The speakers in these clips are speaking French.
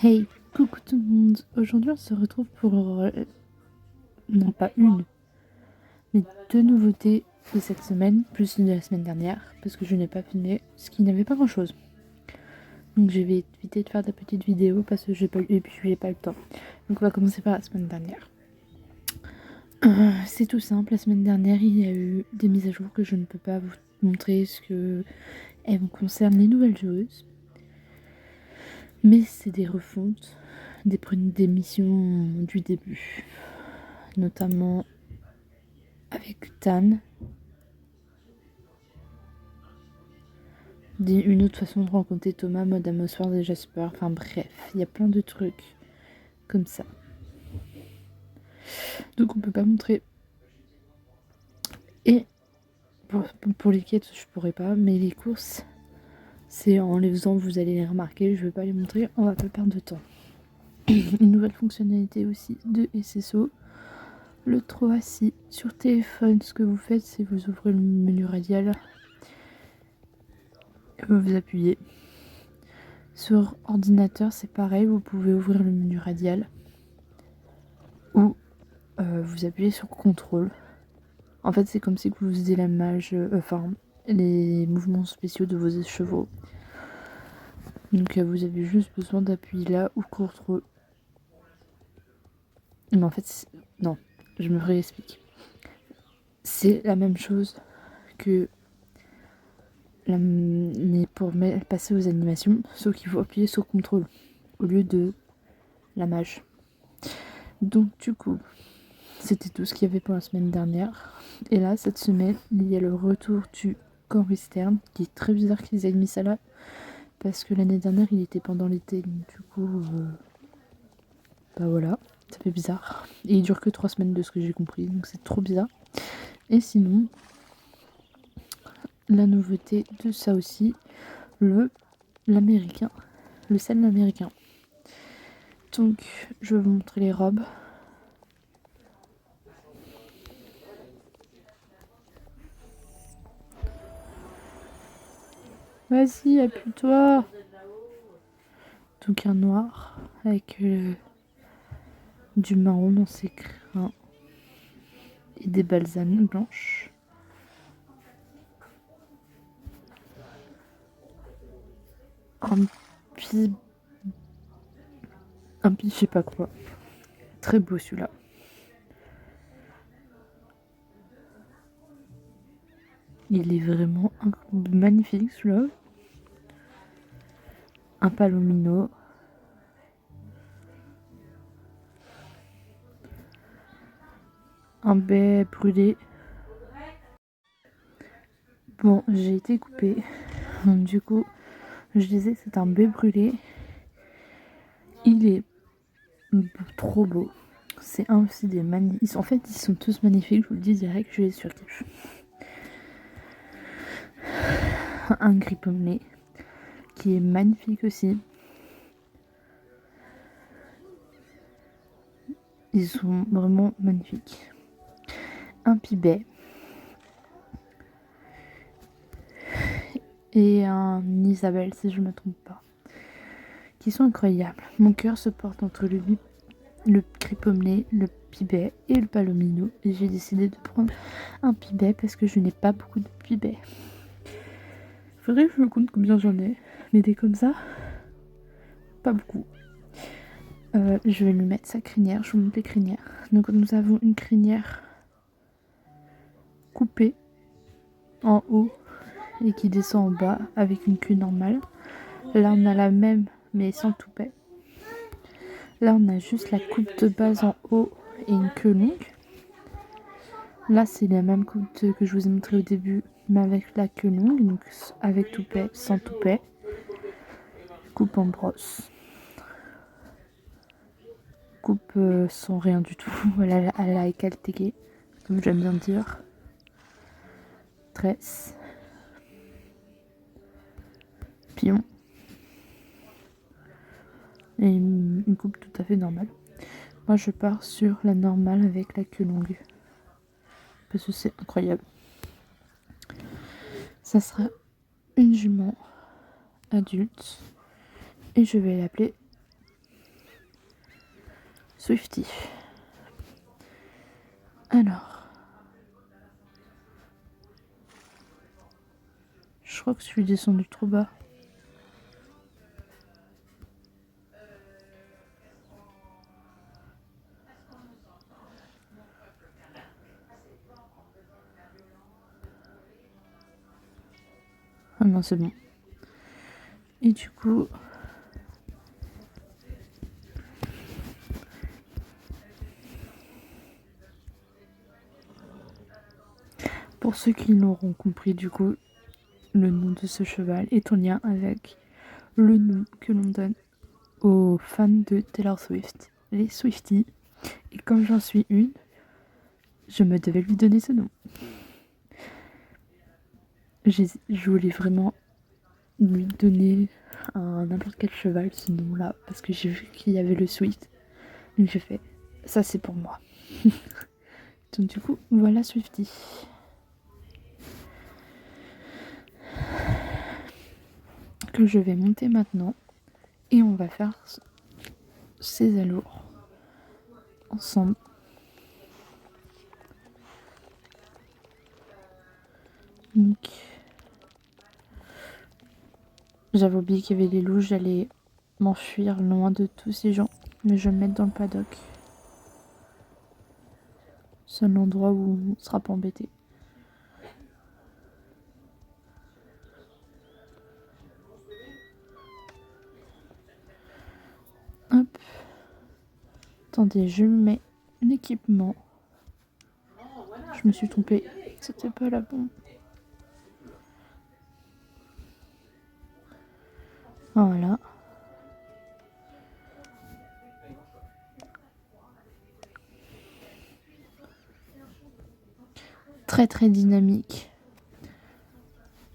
Hey, coucou tout le monde. Aujourd'hui, on se retrouve pour non pas une, mais deux nouveautés de cette semaine, plus une de la semaine dernière, parce que je n'ai pas filmé, ce qui n'avait pas grand-chose. Donc je vais éviter de faire des petites vidéos parce que j'ai pas eu, et puis j'ai pas le temps. Donc on va commencer par la semaine dernière. C'est tout simple. La semaine dernière, il y a eu des mises à jour que je ne peux pas vous montrer, ce que elles concernent les nouvelles joueuses. Mais c'est des refontes des missions du début, notamment avec Tan, une autre façon de rencontrer Thomas, mode atmosphère et Jasper. Enfin bref, il y a plein de trucs comme ça. Donc on peut pas montrer. Et pour les quêtes, je pourrais pas, mais les courses, c'est en les faisant, vous allez les remarquer. Je vais pas les montrer, on va pas perdre de temps. Une nouvelle fonctionnalité aussi de SSO. Le 3 assis sur téléphone, ce que vous faites, c'est vous ouvrez le menu radial, vous appuyez. Sur ordinateur, c'est pareil, vous pouvez ouvrir le menu radial ou vous appuyez sur contrôle. En fait, c'est comme si vous faisiez la mage, les mouvements spéciaux de vos chevaux. Donc vous avez juste besoin d'appuyer là ou contrôle. Mais en fait, non, je me réexplique. C'est la même chose que pour passer aux animations, sauf qu'il faut appuyer sur contrôle au lieu de la mage. Donc du coup, c'était tout ce qu'il y avait pour la semaine dernière. Et là, cette semaine, il y a le retour du camp western, qui est très bizarre qu'ils aient mis ça là, parce que l'année dernière, il était pendant l'été. Donc du coup, bah voilà, ça fait bizarre. Et il dure que 3 semaines de ce que j'ai compris, donc c'est trop bizarre. Et sinon, la nouveauté de ça aussi, l'américain, le scène américain. Donc, je vais vous montrer les robes. Vas-y, appuie-toi. Donc un noir avec du marron dans ses crins et des balsanes blanches. Un pis, je sais pas quoi. Très beau celui-là. Il est vraiment magnifique celui-là. Un palomino. Un baie brûlé. Bon, j'ai été coupée. Du coup, je disais que c'est un baie brûlé. Il est trop beau. C'est un aussi des magnifiques. En fait, ils sont tous magnifiques. Je vous le dis direct, je les surkiffe. Un gris pommelé qui est magnifique aussi. Ils sont vraiment magnifiques. Un pibet. Et un Isabelle, si je ne me trompe pas. Qui sont incroyables. Mon cœur se porte entre le gris pommelé, le pibet et le palomino. Et j'ai décidé de prendre un pibet parce que je n'ai pas beaucoup de pibets. Faudrait que je me compte combien j'en ai. Mais des comme ça, pas beaucoup. Je vais lui mettre sa crinière. Je vous montre les crinières. Donc nous avons une crinière coupée en haut et qui descend en bas avec une queue normale. Là on a la même mais sans toupet. Là on a juste la coupe de base en haut et une queue longue. Là c'est la même coupe que je vous ai montré au début mais avec la queue longue, donc avec toupet, sans toupet. Coupe en brosse. Coupe sans rien du tout, elle a écaltégué, comme j'aime bien dire. Tresse. Pion. Et une coupe tout à fait normale. Moi je pars sur la normale avec la queue longue. Parce que c'est incroyable. Ça sera une jument adulte. Et je vais l'appeler Swifty. Alors. Je crois que je suis descendu trop bas. Ah non, c'est bon. Et du coup... Pour ceux qui l'auront compris, du coup, le nom de ce cheval est en lien avec le nom que l'on donne aux fans de Taylor Swift, les Swifties. Et comme j'en suis une, je me devais lui donner ce nom. Je voulais vraiment lui donner à n'importe quel cheval ce nom-là, parce que j'ai vu qu'il y avait le Swift. Donc j'ai fait, ça c'est pour moi. Donc du coup, voilà Swifty. Que je vais monter maintenant. Et on va faire ces allures ensemble. Donc, j'avais oublié qu'il y avait les loups, j'allais m'enfuir loin de tous ces gens. Mais je vais me mettre dans le paddock. Seul endroit où on ne sera pas embêté. Hop. Attendez, je mets l'équipement. Je me suis trompée. C'était pas la bonne. Voilà. Très très dynamique.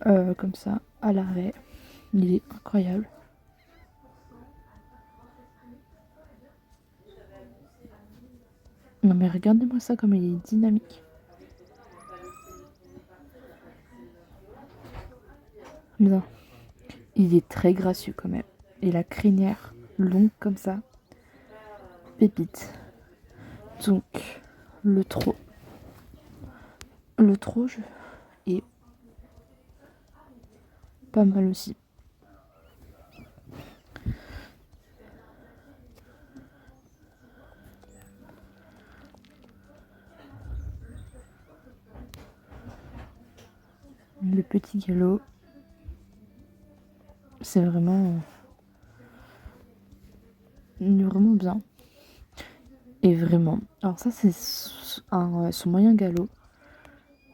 Comme ça, à l'arrêt. Il est incroyable. Non mais regardez-moi ça comme il est dynamique. Bien. Il est très gracieux quand même. Et la crinière longue comme ça. Pépite. Donc, le trot. Le trot est pas mal aussi. Le petit galop. C'est vraiment bien. Et vraiment. Alors ça c'est son moyen galop.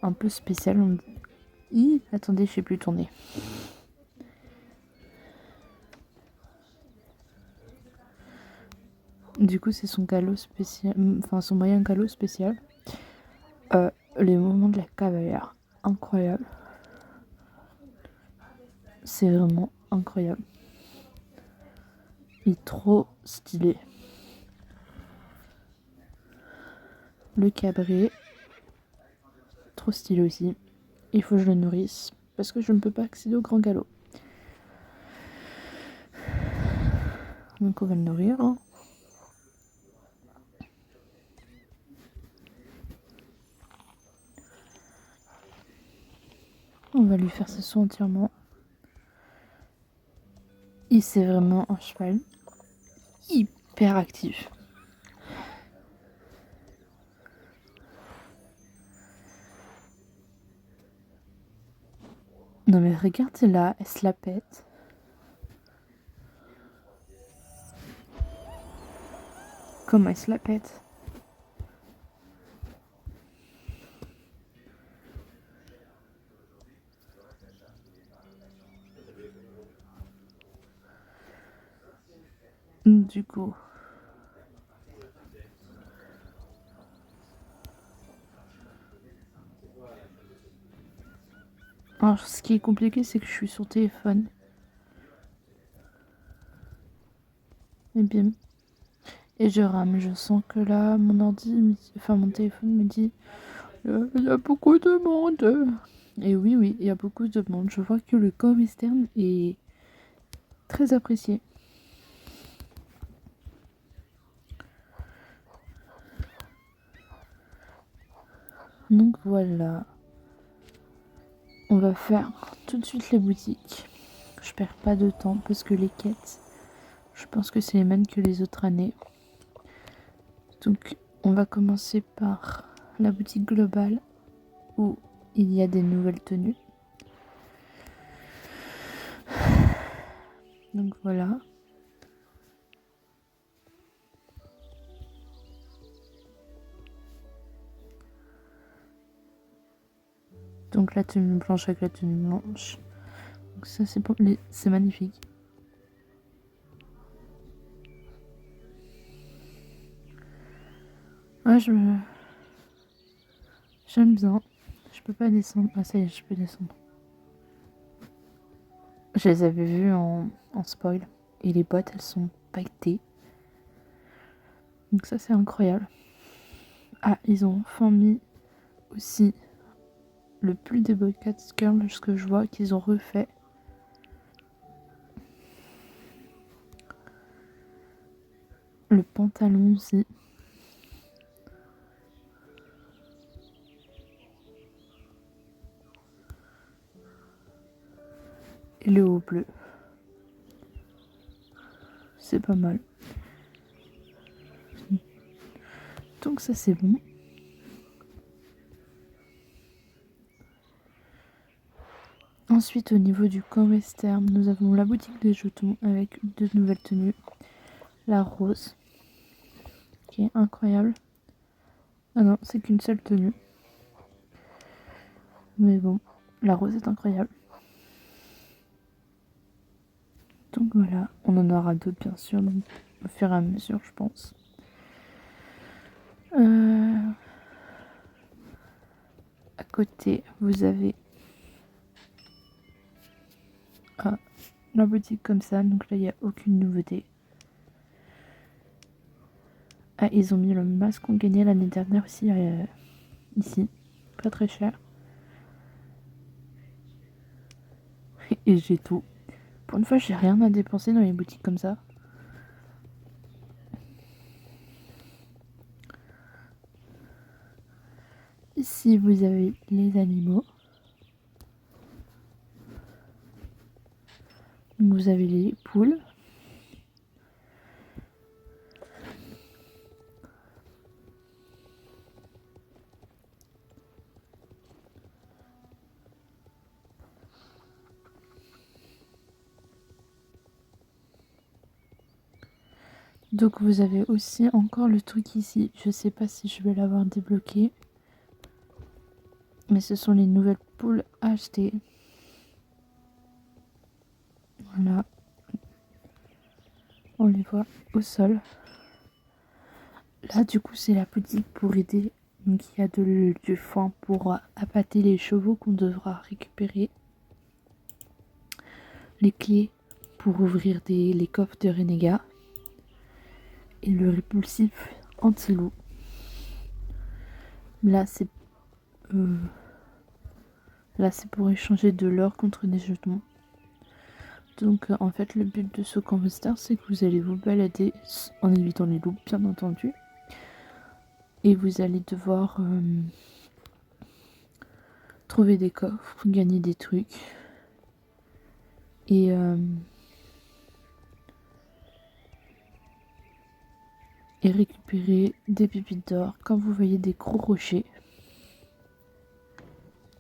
Un peu spécial. Attendez, je sais plus tourner. Du coup c'est son galop spécial. Enfin son moyen galop spécial. Les moments de la cavalière. Incroyable. C'est vraiment incroyable. Il est trop stylé. Le cabré. Trop stylé aussi. Il faut que je le nourrisse. Parce que je ne peux pas accéder au grand galop. Donc on va le nourrir. Hein. On va lui faire ses soins entièrement. Et c'est vraiment un cheval hyper actif. Non mais regardez là, elle se la pète. Comment elle se la pète. Du coup... Alors ce qui est compliqué c'est que je suis sur téléphone. Et bien... Et je rame, je sens que là, mon téléphone me dit il y a beaucoup de monde. Et oui, il y a beaucoup de monde. Je vois que le com externe est très apprécié. Donc voilà. On va faire tout de suite les boutiques. Je perds pas de temps parce que les quêtes, je pense que c'est les mêmes que les autres années. Donc on va commencer par la boutique globale où il y a des nouvelles tenues. Donc voilà. Donc la tenue blanche avec la tenue blanche. Donc ça c'est pour les... c'est magnifique. Ouais, j'aime bien. Je peux pas descendre. Ah ça y est, je peux descendre. Je les avais vus en spoil. Et les boîtes, elles sont pailletées. Donc ça c'est incroyable. Ah, ils ont enfin mis aussi le pull des Boy Girls, ce que je vois qu'ils ont refait. Le pantalon aussi. Et le haut bleu. C'est pas mal. Donc ça c'est bon. Ensuite au niveau du camp western, nous avons la boutique des jetons avec deux nouvelles tenues. La rose, qui est incroyable. Ah non, c'est qu'une seule tenue. Mais bon, la rose est incroyable. Donc voilà, on en aura d'autres bien sûr, au fur et à mesure je pense. À côté, vous avez la boutique comme ça, donc là il n'y a aucune nouveauté. Ah, ils ont mis le masque qu'on gagnait l'année dernière aussi, ici, pas très cher. Et j'ai tout. Pour une fois, j'ai rien à dépenser dans les boutiques comme ça. Ici, vous avez les animaux. Vous avez les poules. Donc vous avez aussi encore le truc ici. Je sais pas si je vais l'avoir débloqué. Mais ce sont les nouvelles poules à acheter. Voilà. On les voit au sol. Là du coup c'est la boutique pour aider. Donc il y a du foin pour appâter les chevaux qu'on devra récupérer. Les clés pour ouvrir les coffres de renégats. Et le répulsif anti-loup. Là c'est pour échanger de l'or contre des jetons. Donc en fait le but de ce camp-western c'est que vous allez vous balader en évitant les loups bien entendu. Et vous allez devoir trouver des coffres, gagner des trucs. Et récupérer des pépites d'or quand vous voyez des gros rochers.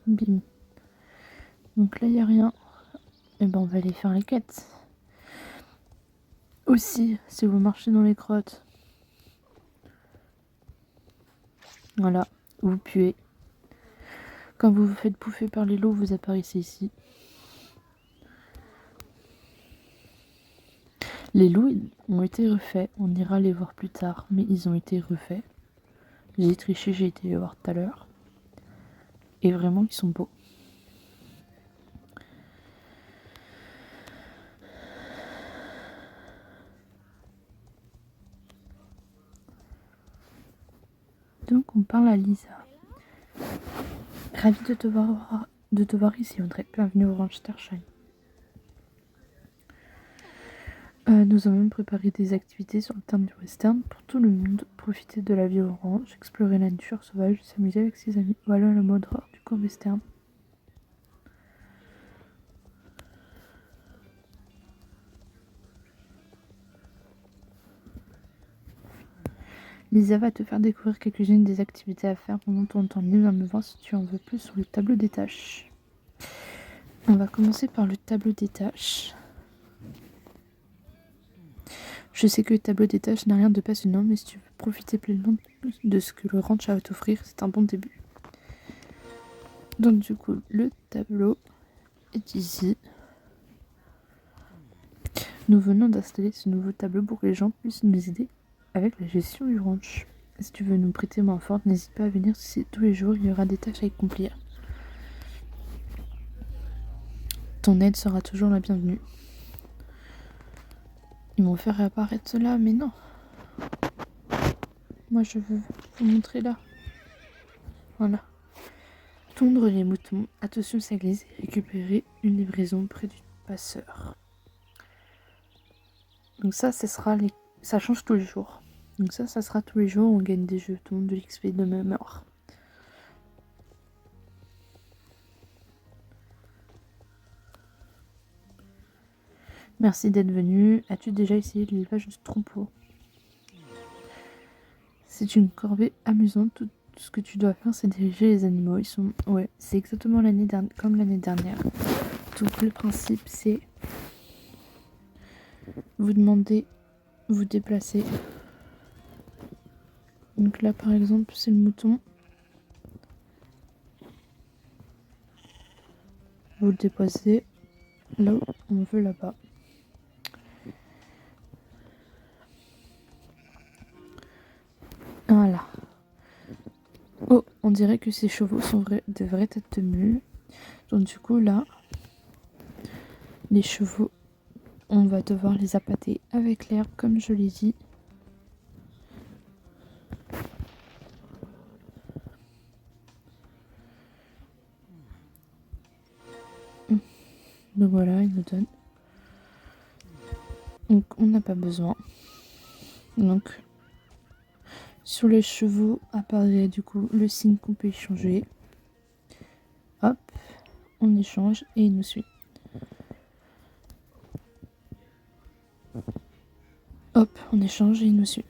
Bim. Donc là il n'y a rien. Et ben on va aller faire les quêtes. Aussi, si vous marchez dans les grottes, voilà, vous puez. Quand vous vous faites bouffer par les loups, vous apparaissez ici. Les loups ont été refaits, on ira les voir plus tard, mais ils ont été refaits. J'ai triché, j'ai été les voir tout à l'heure. Et vraiment, ils sont beaux. Donc on parle à Lisa. Ravie de te voir ici, Audrey. Bienvenue au Ranch Starshine. Nous avons même préparé des activités sur le thème du western pour tout le monde. Profiter de la vie au ranch, explorer la nature sauvage, s'amuser avec ses amis. Voilà le mode rare du camp western. Lisa va te faire découvrir quelques-unes des activités à faire pendant ton temps libre. Viens me voir si tu en veux plus sur le tableau des tâches. On va commencer par le tableau des tâches. Je sais que le tableau des tâches n'a rien de passionnant, mais si tu veux profiter pleinement de ce que le ranch a à t'offrir, c'est un bon début. Donc du coup, le tableau est ici. Nous venons d'installer ce nouveau tableau pour que les gens puissent nous aider avec la gestion du ranch. Si tu veux nous prêter main forte, n'hésite pas à venir, tous les jours il y aura des tâches à accomplir. Ton aide sera toujours la bienvenue. Ils m'ont fait réapparaître cela, mais non. Moi je veux vous montrer là. Voilà. Tondre les moutons, attention ça glisse et récupérer une livraison près du passeur. Donc ça change tous les jours. Donc ça sera tous les jours, on gagne des jetons, de l'XP, de mémoire. Merci d'être venu. As-tu déjà essayé l'élevage du troupeau? C'est une corvée amusante. Tout ce que tu dois faire, c'est diriger les animaux. Ouais, c'est exactement comme l'année dernière. Donc le principe, c'est vous demandez, vous déplacer. Donc là, par exemple, c'est le mouton. Vous le déposez là où on veut, là-bas. Voilà. Oh, on dirait que ces chevaux sont de vraies têtes de mule. Donc du coup, là, les chevaux, on va devoir les appâter avec l'herbe, comme je l'ai dit. Donc voilà, il nous donne. Donc on n'a pas besoin. Donc sur les chevaux apparaît du coup le signe qu'on peut échanger. Hop, on échange et il nous suit. Hop, on échange et il nous suit.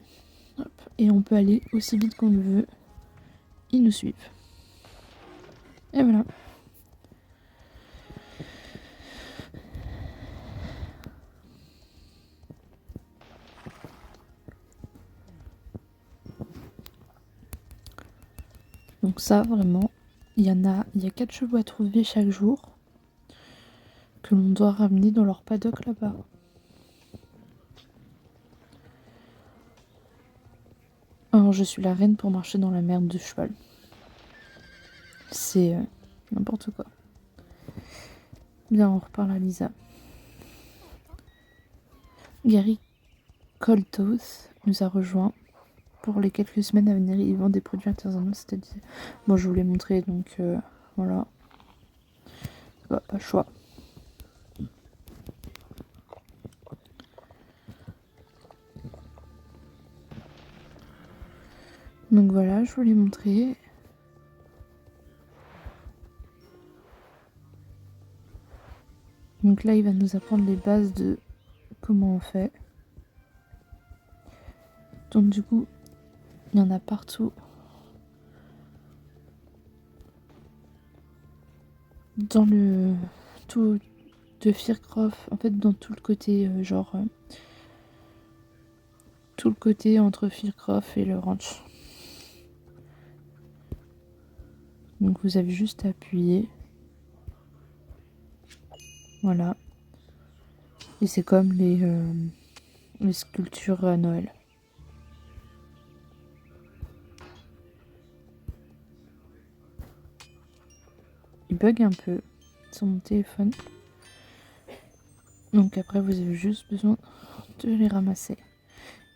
Hop, et on peut aller aussi vite qu'on le veut. Ils nous suivent. Et voilà. Donc ça, vraiment, il y a 4 chevaux à trouver chaque jour que l'on doit ramener dans leur paddock là-bas. Alors je suis la reine pour marcher dans la merde de cheval. C'est n'importe quoi. Bien, on reparle à Lisa. Gary Coltos nous a rejoint. Pour les quelques semaines à venir, ils vendent des produits artisanaux, c'est-à-dire... Bon, je vous l'ai montré, donc voilà. Bah, pas le choix. Donc voilà, je vous l'ai montré. Donc là, il va nous apprendre les bases de comment on fait. Donc du coup, il y en a partout. Dans le tout de Fircroft, en fait dans tout le côté tout le côté entre Fircroft et le ranch. Donc vous avez juste à appuyer. Voilà. Et c'est comme les sculptures à Noël. Il bug un peu sur mon téléphone. Donc après vous avez juste besoin de les ramasser.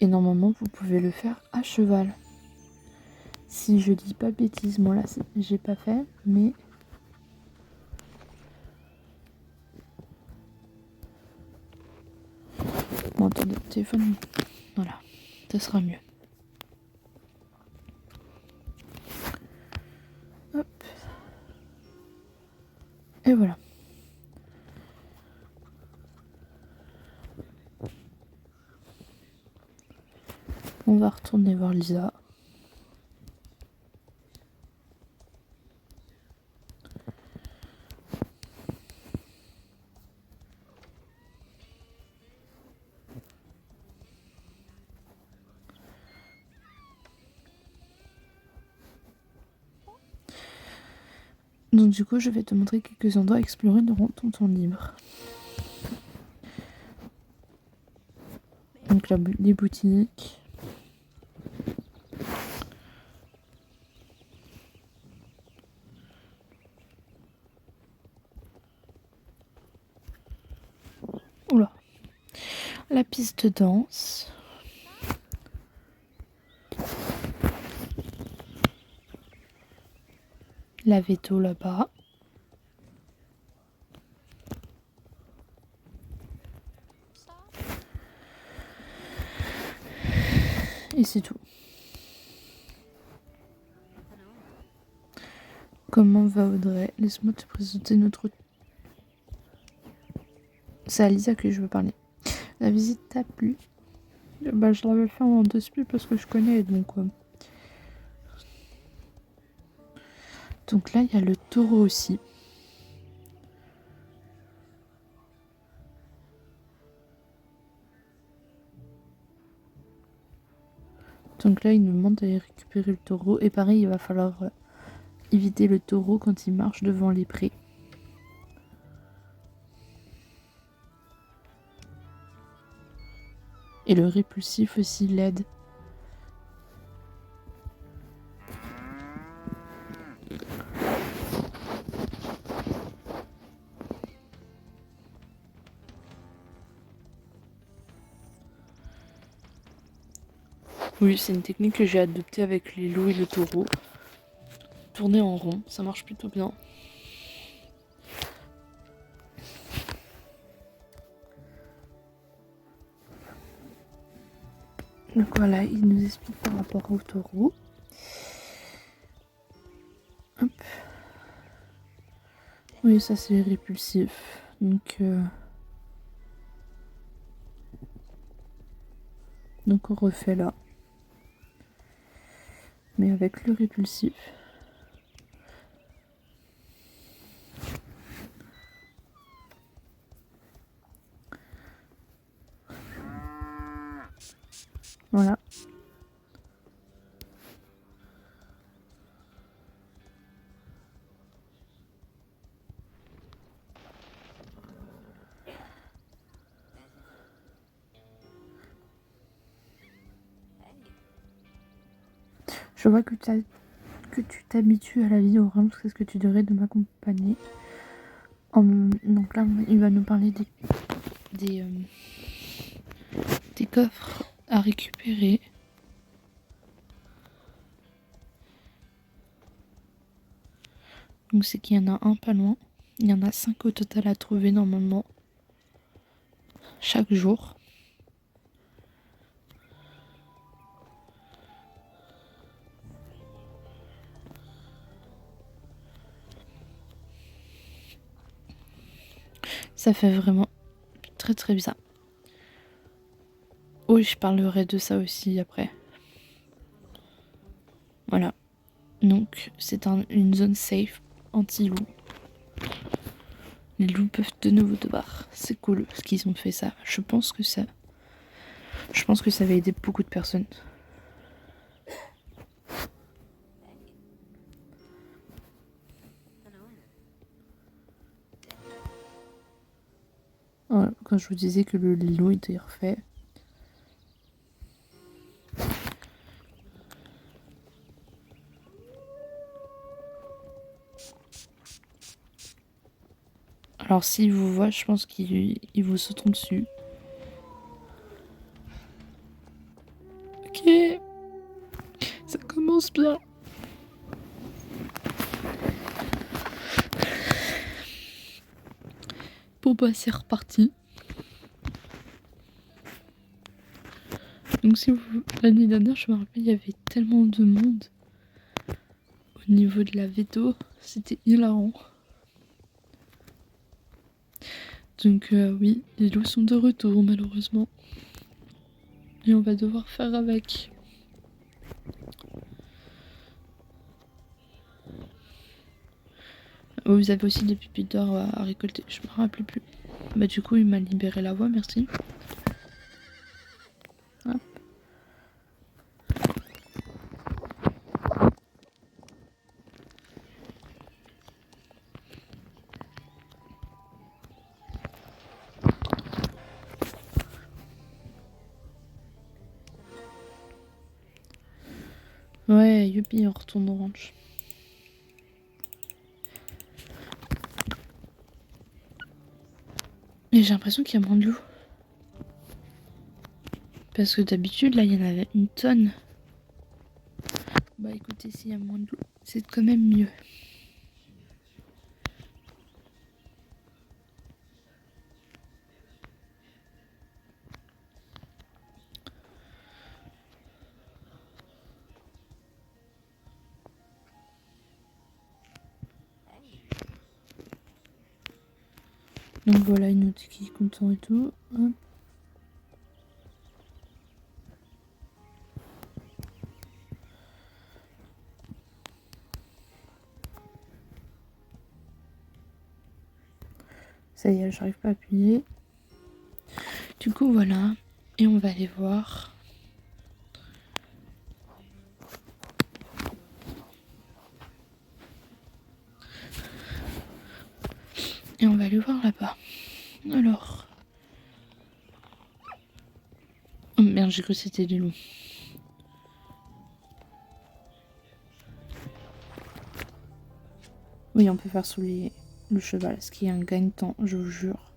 Et normalement vous pouvez le faire à cheval. Si je dis pas bêtise, moi là j'ai pas fait, mais... Bon, attendez, le téléphone. Voilà, ça sera mieux. Hop. Et voilà. On va retourner voir Lisa. Donc du coup, je vais te montrer quelques endroits à explorer durant ton temps libre. Donc les boutiques. Oula. La piste de danse. La veto là-bas. Et c'est tout. Comment va Audrey? Laisse-moi te présenter notre... C'est à Lisa que je veux parler. La visite t'a plu? Bah, je l'avais fait en 2 spies parce que je connais, donc... Donc là, il y a le taureau aussi. Donc là, il nous demande d'aller récupérer le taureau. Et pareil, il va falloir éviter le taureau quand il marche devant les prés. Et le répulsif aussi l'aide. Oui, c'est une technique que j'ai adoptée avec les loups et le taureau. Tourner en rond, ça marche plutôt bien. Donc voilà, il nous explique par rapport au taureau. Hop. Oui, ça c'est répulsif. Donc on refait là. Mais avec le répulsif. Voilà. Je vois que tu t'habitues à la vie au range. Est-ce que tu devrais de m'accompagner? Donc là, il va nous parler des coffres à récupérer. Donc c'est qu'il y en a un pas loin. Il y en a 5 au total à trouver normalement. Chaque jour. Ça fait vraiment très très bizarre. Oui, je parlerai de ça aussi après. Voilà. Donc c'est une zone safe anti-loup. Les loups peuvent de nouveau te voir. C'est cool ce qu'ils ont fait ça. Je pense que ça va aider beaucoup de personnes. Voilà, quand je vous disais que le loup était refait. Alors s'il vous voit, je pense qu'il vous sauteront dessus. Ok, ça commence bien. Bon bah c'est reparti. Donc si vous... L'année dernière, je me rappelle, il y avait tellement de monde au niveau de la veto, c'était hilarant. Donc oui, les loups sont de retour malheureusement. Et on va devoir faire avec. Oh, vous avez aussi des pépites d'or à récolter, je me rappelle plus. Bah du coup il m'a libéré la voie, merci. Hop. Ouais, youpi, on retourne au ranch. Et j'ai l'impression qu'il y a moins de loups. Parce que d'habitude, là, il y en avait une tonne. Bah écoutez, s'il y a moins de loups, c'est quand même mieux. Donc voilà, une autre qui est content et tout. Hop. Ça y est, j'arrive pas à appuyer. Du coup, voilà. Et on va aller voir. Et on va aller voir là-bas. Alors. Oh merde, j'ai cru que c'était des loups. Oui, on peut faire sous le cheval, ce qui est un gagne-temps, je vous jure.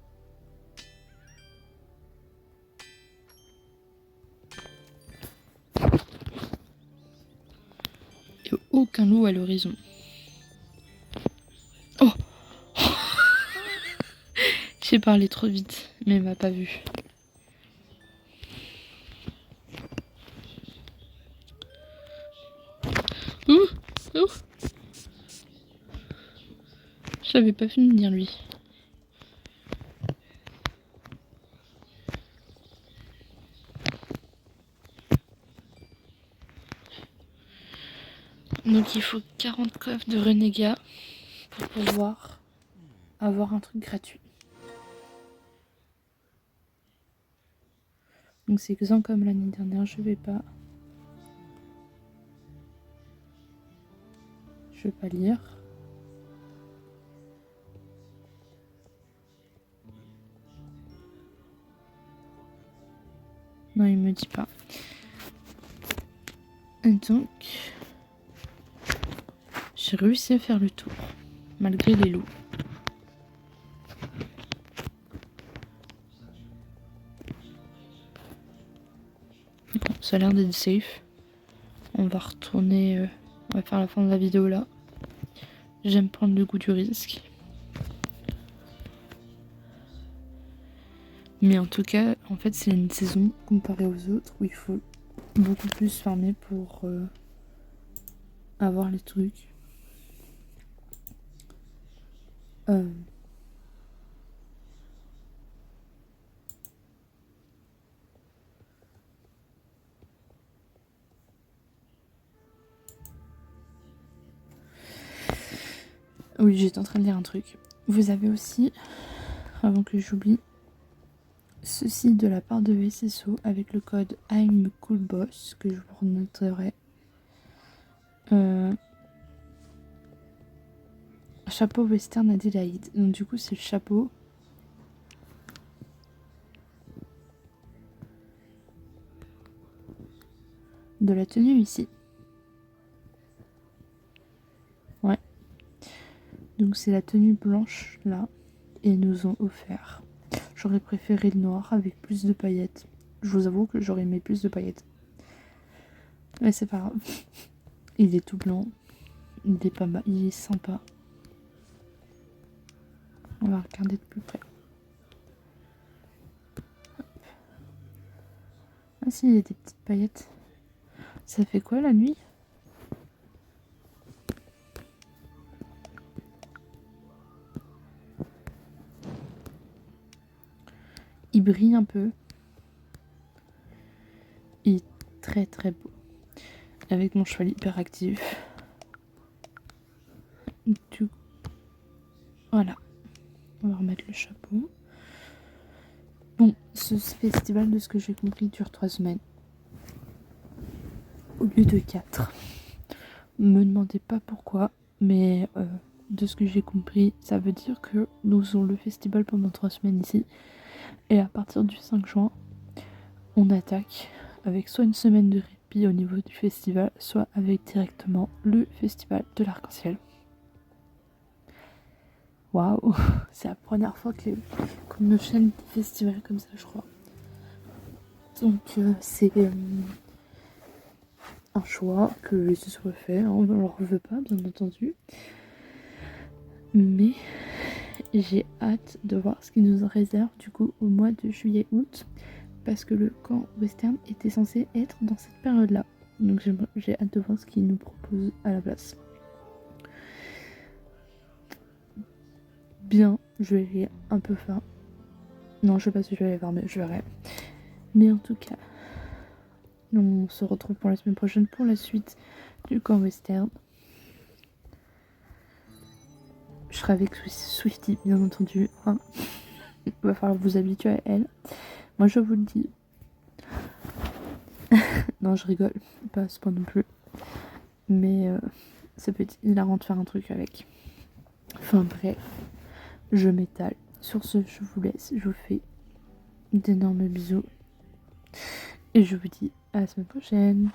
Il n'y a aucun loup à l'horizon. Oh J'ai parlé trop vite, mais elle m'a pas vu. Ouh, ouh. Je l'avais pas vu venir lui. Donc il faut 40 coffres de renégat pour pouvoir avoir un truc gratuit. Donc c'est exempt comme l'année dernière, je vais pas lire. Non, il me dit pas. Et donc, j'ai réussi à faire le tour, malgré les loups. Bon, ça a l'air d'être safe. On va retourner, on va faire la fin de la vidéo là. J'aime prendre le goût du risque. Mais en tout cas, en fait, c'est une saison comparée aux autres où il faut beaucoup plus farmer pour avoir les trucs. Oui, j'étais en train de lire un truc. Vous avez aussi, avant que j'oublie, ceci de la part de SSO avec le code I'm Cool Boss que je vous noterai. Chapeau Western Adélaïde. Donc du coup c'est le chapeau. De la tenue ici. Ouais. Donc c'est la tenue blanche là. Et ils nous ont offert. J'aurais préféré le noir avec plus de paillettes. Je vous avoue que j'aurais aimé plus de paillettes. Mais c'est pas grave. Il est tout blanc. Il est pas mal. Il est sympa. On va regarder de plus près. Ah si, il y a des petites paillettes. Ça fait quoi la nuit? Il brille un peu. Il est très très beau. Avec mon cheval hyper actif. Voilà. On va remettre le chapeau. Bon, ce festival, de ce que j'ai compris, dure 3 semaines. Au lieu de 4. Me demandez pas pourquoi, mais de ce que j'ai compris, ça veut dire que nous faisons le festival pendant 3 semaines ici. Et à partir du 5 juin, on attaque avec soit une semaine de répit au niveau du festival, soit avec directement le festival de l'arc-en-ciel. Waouh, c'est la première fois qu'on me chaîne des festivals comme ça, je crois. Donc c'est un choix que ce soit fait, hein, on ne le veut pas bien entendu. Mais j'ai hâte de voir ce qu'ils nous en réserve du coup au mois de juillet-août. Parce que le camp western était censé être dans cette période-là. Donc j'ai hâte de voir ce qu'ils nous proposent à la place. Bien, je vais aller un peu faire. Non, je sais pas si je vais aller voir, mais je verrai. Mais en tout cas, on se retrouve pour la semaine prochaine pour la suite du camp western. Je serai avec Swifty, bien entendu. Hein. Il va falloir vous habituer à elle. Moi, je vous le dis. Non, je rigole. Pas à ce point non plus. Mais ça peut être hilarant de faire un truc avec. Enfin bref, je m'étale. Sur ce, je vous laisse. Je vous fais d'énormes bisous. Et je vous dis à la semaine prochaine.